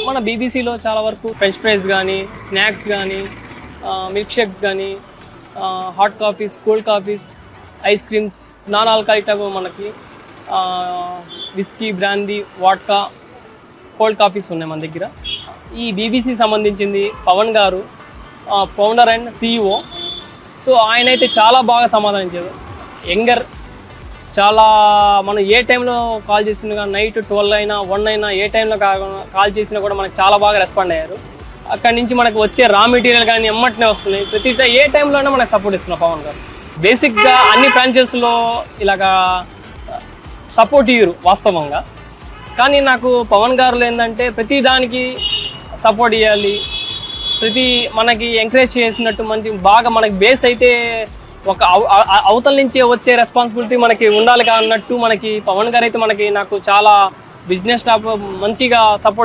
మన బీబీసీలో చాలా వరకు ఫ్రెంచ్ ఫ్రైస్ కానీ, స్నాక్స్ కానీ, మిల్క్ షేక్స్ కానీ, hot coffees, cold coffees, ice creams, non alcoholic మనకి whisky, brandy, vodka, cold coffees ఉన్నాయి మన దగ్గర. ఈ బీబీసీ సంబంధించింది పవన్ గారు ఫౌండర్ అండ్ సిఇఓ. సో ఆయన అయితే చాలా బాగా సమాధానించారు. యంగర్, చాలా మనం ఏ టైంలో కాల్ చేసినా కానీ నైట్ 12 అయినా 1 అయినా ఏ టైంలో కాల్ చేసినా కూడా మనకు చాలా బాగా రెస్పాండ్ అయ్యారు. అక్కడి నుంచి మనకు వచ్చే రా మెటీరియల్ కానీ ఎమ్మటనే వస్తున్నాయి. ప్రతి ఏ టైంలోనే మనకు సపోర్ట్ ఇస్తున్నారు పవన్ గారు. బేసిక్గా అన్ని ఫ్రాంచైజీలో ఇలాగా సపోర్ట్ ఇయ్యరు వాస్తవంగా, కానీ నాకు పవన్ గారులో ఏంటంటే ప్రతి దానికి సపోర్ట్ ఇవ్వాలి, ప్రతి మనకి ఎంకరేజ్ చేసినట్టు మంచి బాగా మనకి బేస్ అయితే ఒక అవతల నుంచి వచ్చే రెస్పాన్సిబిలిటీ మనకి ఉండాలి అన్నట్టు మనకి పవన్ గారు అయితే నాకు చాలా బిజినెస్ స్టాఫ్ మంచిగా సపోర్ట్